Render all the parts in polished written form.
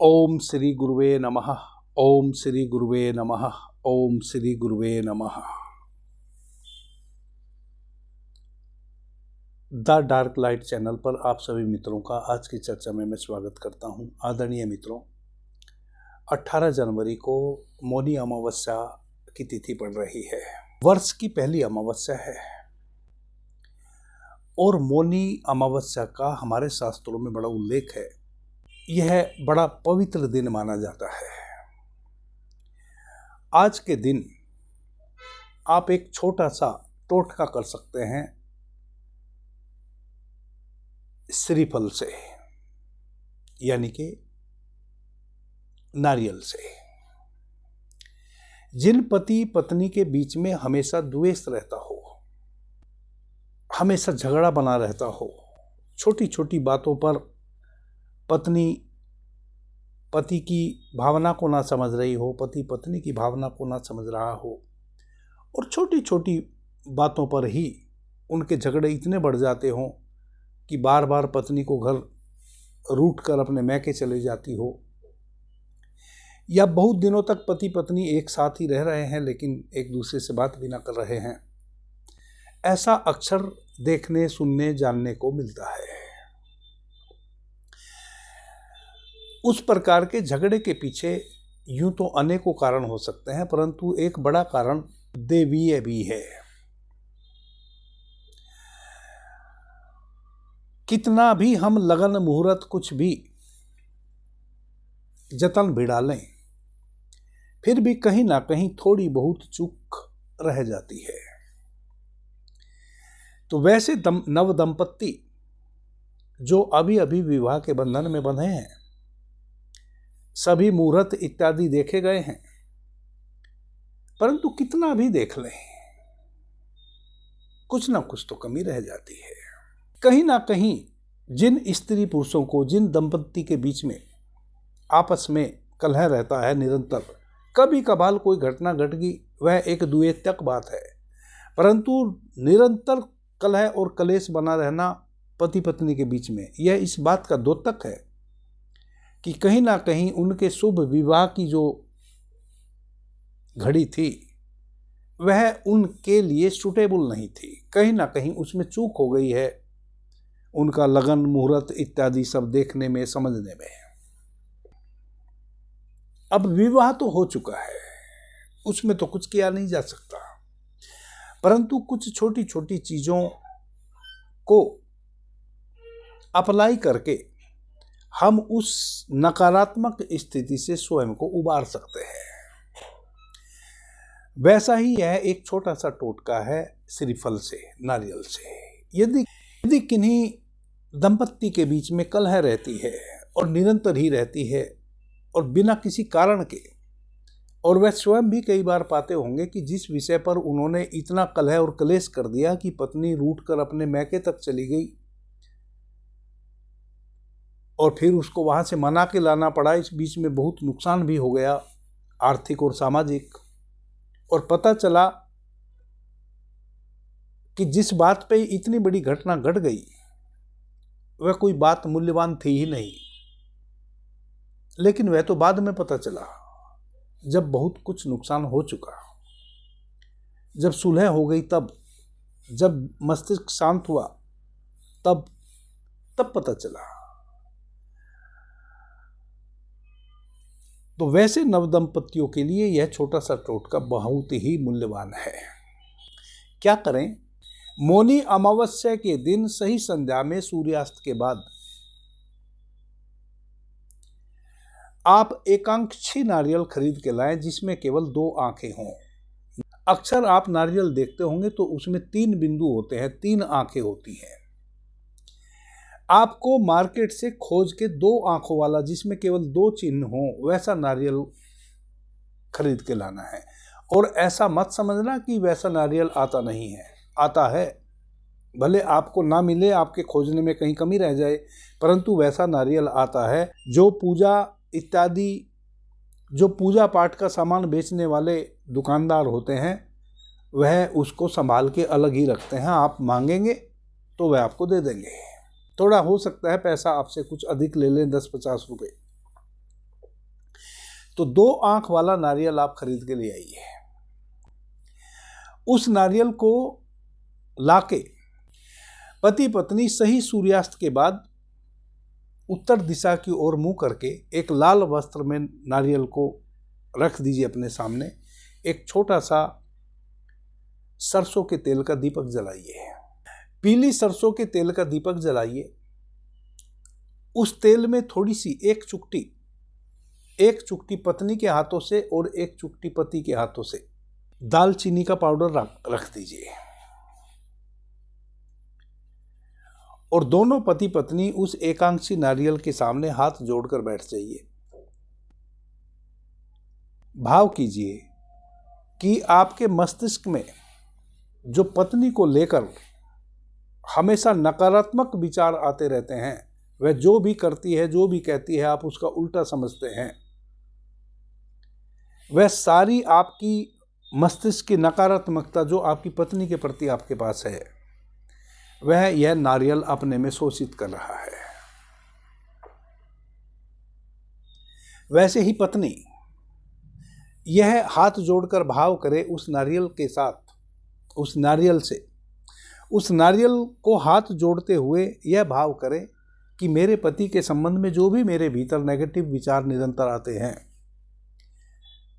ओम श्री गुरुवे नमः। ओम श्री गुरुवे नमः। ओम श्री गुरुवे नमः। द डार्क लाइट चैनल पर आप सभी मित्रों का आज की चर्चा में मैं स्वागत करता हूं। आदरणीय मित्रों, 18 जनवरी को मौनी अमावस्या की तिथि पड़ रही है। वर्ष की पहली अमावस्या है और मौनी अमावस्या का हमारे शास्त्रों में बड़ा उल्लेख है। यह बड़ा पवित्र दिन माना जाता है। आज के दिन आप एक छोटा सा टोटका कर सकते हैं श्रीफल से, यानी कि नारियल से। जिन पति पत्नी के बीच में हमेशा द्वेष रहता हो, हमेशा झगड़ा बना रहता हो, छोटी छोटी बातों पर पत्नी पति की भावना को ना समझ रही हो, पति पत्नी की भावना को ना समझ रहा हो, और छोटी छोटी बातों पर ही उनके झगड़े इतने बढ़ जाते हों कि बार बार पत्नी को घर रूठ कर अपने मैके चले जाती हो, या बहुत दिनों तक पति पत्नी एक साथ ही रह रहे हैं लेकिन एक दूसरे से बात भी ना कर रहे हैं। ऐसा अक्सर देखने, सुनने, जानने को मिलता है। उस प्रकार के झगड़े के पीछे यूं तो अनेकों कारण हो सकते हैं, परंतु एक बड़ा कारण देवीय भी है। कितना भी हम लगन मुहूर्त कुछ भी जतन भिड़ा लें, फिर भी कहीं ना कहीं थोड़ी बहुत चूक रह जाती है। तो वैसे नव दंपत्ति जो अभी अभी विवाह के बंधन में बंधे हैं, सभी मुहूर्त इत्यादि देखे गए हैं, परंतु कितना भी देख लें, कुछ ना कुछ तो कमी रह जाती है। कहीं ना कहीं जिन स्त्री पुरुषों को, जिन दंपत्ति के बीच में आपस में कलह रहता है निरंतर, कभी कभार कोई घटना घट गई, वह एक द्वितीयक बात है, परंतु निरंतर कलह और कलेश बना रहना पति पत्नी के बीच में, यह इस बात का द्योतक है कि कहीं ना कहीं उनके शुभ विवाह की जो घड़ी थी वह उनके लिए सूटेबल नहीं थी। कहीं ना कहीं उसमें चूक हो गई है, उनका लगन मुहूर्त इत्यादि सब देखने में, समझने में। अब विवाह तो हो चुका है, उसमें तो कुछ किया नहीं जा सकता, परंतु कुछ छोटी छोटी चीजों को अप्लाई करके हम उस नकारात्मक स्थिति से स्वयं को उबार सकते हैं। वैसा ही यह एक छोटा सा टोटका है श्रीफल से, नारियल से। यदि किन्हीं दंपत्ति के बीच में कलह रहती है और निरंतर ही रहती है और बिना किसी कारण के, और वह स्वयं भी कई बार पाते होंगे कि जिस विषय पर उन्होंने इतना कलह और क्लेश कर दिया कि पत्नी रूठ कर अपने मैके तक चली गई और फिर उसको वहां से मना के लाना पड़ा, इस बीच में बहुत नुकसान भी हो गया, आर्थिक और सामाजिक, और पता चला कि जिस बात पे इतनी बड़ी घटना घट गई वह कोई बात मूल्यवान थी ही नहीं। लेकिन वह तो बाद में पता चला, जब बहुत कुछ नुकसान हो चुका, जब सुलह हो गई, तब जब मस्तिष्क शांत हुआ, तब पता चला। तो वैसे नवदंपतियों के लिए यह छोटा सा टोटका बहुत ही मूल्यवान है। क्या करें? मौनी अमावस्या के दिन सही संध्या में सूर्यास्त के बाद आप एकांक्षी नारियल खरीद के लाएं जिसमें केवल 2 आंखें हों। अक्सर आप नारियल देखते होंगे तो उसमें 3 बिंदु होते हैं, 3 आंखें होती हैं। आपको मार्केट से खोज के 2 आंखों वाला, जिसमें केवल 2 चिन्ह हो, वैसा नारियल खरीद के लाना है। और ऐसा मत समझना कि वैसा नारियल आता नहीं है, आता है। भले आपको ना मिले, आपके खोजने में कहीं कमी रह जाए, परंतु वैसा नारियल आता है। जो पूजा इत्यादि, जो पूजा पाठ का सामान बेचने वाले दुकानदार होते हैं, वह उसको संभाल के अलग ही रखते हैं। आप मांगेंगे तो वह आपको दे देंगे। थोड़ा हो सकता है पैसा आपसे कुछ अधिक ले लें, 10-50 रुपये, तो 2 आंख वाला नारियल आप खरीद के ले आइए। उस नारियल को लाके पति पत्नी सही सूर्यास्त के बाद उत्तर दिशा की ओर मुंह करके एक लाल वस्त्र में नारियल को रख दीजिए अपने सामने। एक छोटा सा सरसों के तेल का दीपक जलाइए। पीली सरसों के तेल का दीपक जलाइए। उस तेल में थोड़ी सी एक चुटकी पत्नी के हाथों से और एक चुटकी पति के हाथों से दालचीनी का पाउडर रख दीजिए और दोनों पति पत्नी उस एकांशी नारियल के सामने हाथ जोड़कर बैठ जाइए। भाव कीजिए कि आपके मस्तिष्क में जो पत्नी को लेकर हमेशा नकारात्मक विचार आते रहते हैं, वह जो भी करती है, जो भी कहती है, आप उसका उल्टा समझते हैं, वह सारी आपकी मस्तिष्क की नकारात्मकता जो आपकी पत्नी के प्रति आपके पास है, वह यह नारियल अपने में शोषित कर रहा है। वैसे ही पत्नी यह हाथ जोड़कर भाव करे उस नारियल के साथ, उस नारियल से, उस नारियल को हाथ जोड़ते हुए यह भाव करे कि मेरे पति के संबंध में जो भी मेरे भीतर नेगेटिव विचार निरंतर आते हैं,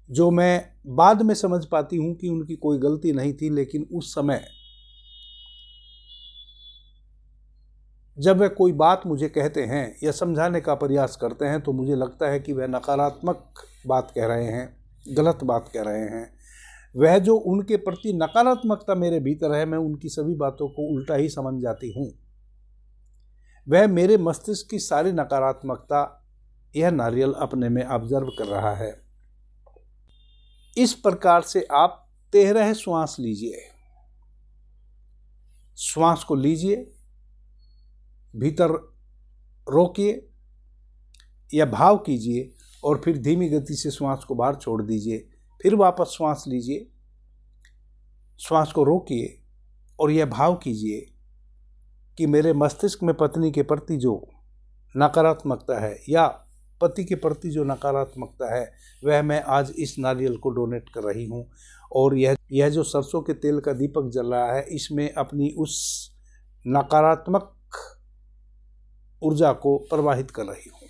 जो मैं बाद में समझ पाती हूं कि उनकी कोई गलती नहीं थी, लेकिन उस समय जब वह कोई बात मुझे कहते हैं या समझाने का प्रयास करते हैं तो मुझे लगता है कि वह नकारात्मक बात कह रहे हैं, गलत बात कह रहे हैं। वह जो उनके प्रति नकारात्मकता मेरे भीतर है, मैं उनकी सभी बातों को उल्टा ही समझ जाती हूँ। वह मेरे मस्तिष्क की सारी नकारात्मकता यह नारियल अपने में ऑब्जर्व कर रहा है। इस प्रकार से आप 13 श्वास लीजिए। श्वास को लीजिए, भीतर रोकिए या भाव कीजिए और फिर धीमी गति से श्वास को बाहर छोड़ दीजिए। फिर वापस श्वास लीजिए, श्वास को रोकिए और यह भाव कीजिए कि मेरे मस्तिष्क में पत्नी के प्रति जो नकारात्मकता है या पति के प्रति जो नकारात्मकता है, वह मैं आज इस नारियल को डोनेट कर रही हूँ और यह जो सरसों के तेल का दीपक जल रहा है, इसमें अपनी उस नकारात्मक ऊर्जा को प्रवाहित कर रही हूँ।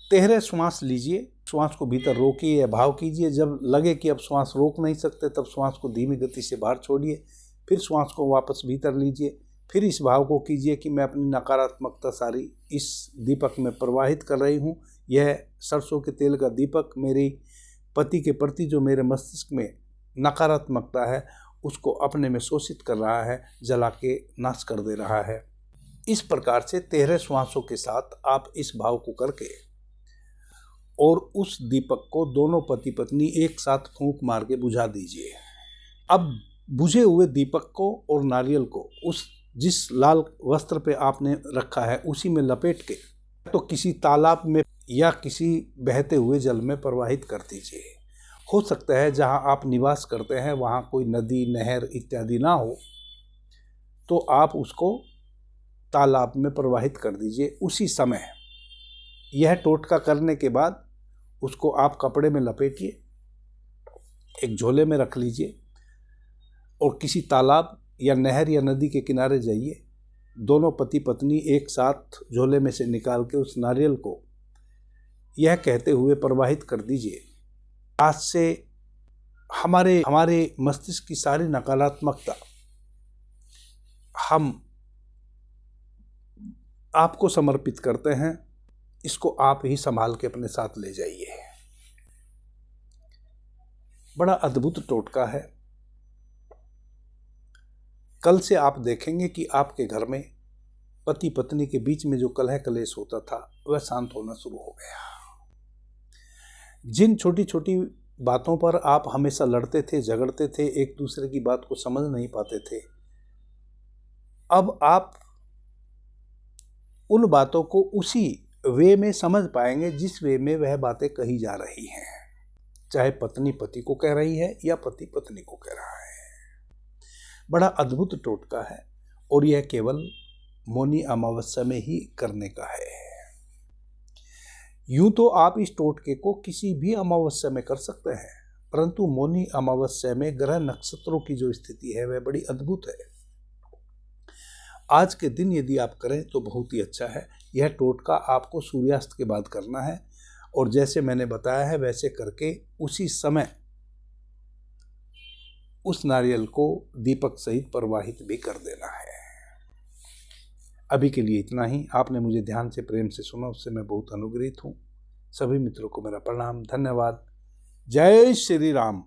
13 श्वास लीजिए, श्वास को भीतर रोकिए या भाव कीजिए। जब लगे कि अब श्वास रोक नहीं सकते, तब श्वास को धीमी गति से बाहर छोड़िए। फिर श्वास को वापस भीतर लीजिए। फिर इस भाव को कीजिए कि मैं अपनी नकारात्मकता सारी इस दीपक में प्रवाहित कर रही हूँ। यह सरसों के तेल का दीपक मेरी पति के प्रति जो मेरे मस्तिष्क में नकारात्मकता है, उसको अपने में शोषित कर रहा है, जला के नाश कर दे रहा है। इस प्रकार से 13 श्वासों के साथ आप इस भाव को करके और उस दीपक को दोनों पति पत्नी एक साथ फूंक मार के बुझा दीजिए। अब बुझे हुए दीपक को और नारियल को उस जिस लाल वस्त्र पे आपने रखा है उसी में लपेट के तो किसी तालाब में या किसी बहते हुए जल में प्रवाहित कर दीजिए। हो सकता है जहां आप निवास करते हैं वहां कोई नदी, नहर इत्यादि ना हो, तो आप उसको तालाब में प्रवाहित कर दीजिए। उसी समय यह टोटका करने के बाद उसको आप कपड़े में लपेटिए, एक झोले में रख लीजिए और किसी तालाब या नहर या नदी के किनारे जाइए। दोनों पति पत्नी एक साथ झोले में से निकाल के उस नारियल को यह कहते हुए प्रवाहित कर दीजिए, आज से हमारे मस्तिष्क की सारी नकारात्मकता हम आपको समर्पित करते हैं। इसको आप ही संभाल के अपने साथ ले जाइए। बड़ा अद्भुत टोटका है। कल से आप देखेंगे कि आपके घर में पति पत्नी के बीच में जो कलह कलेश होता था वह शांत होना शुरू हो गया। जिन छोटी छोटी बातों पर आप हमेशा लड़ते थे, झगड़ते थे, एक दूसरे की बात को समझ नहीं पाते थे, अब आप उन बातों को उसी वे में समझ पाएंगे जिस वे में वह बातें कही जा रही हैं, चाहे पत्नी पति को कह रही है या पति पत्नी को कह रहा है। बड़ा अद्भुत टोटका है और यह केवल मौनी अमावस्या में ही करने का है। यूं तो आप इस टोटके को किसी भी अमावस्या में कर सकते हैं, परंतु मौनी अमावस्या में ग्रह नक्षत्रों की जो स्थिति है वह बड़ी अद्भुत है। आज के दिन यदि आप करें तो बहुत ही अच्छा है। यह टोटका आपको सूर्यास्त के बाद करना है और जैसे मैंने बताया है वैसे करके उसी समय उस नारियल को दीपक सहित प्रवाहित भी कर देना है। अभी के लिए इतना ही। आपने मुझे ध्यान से प्रेम से सुना, उससे मैं बहुत अनुग्रहित हूँ। सभी मित्रों को मेरा प्रणाम, धन्यवाद। जय श्री राम।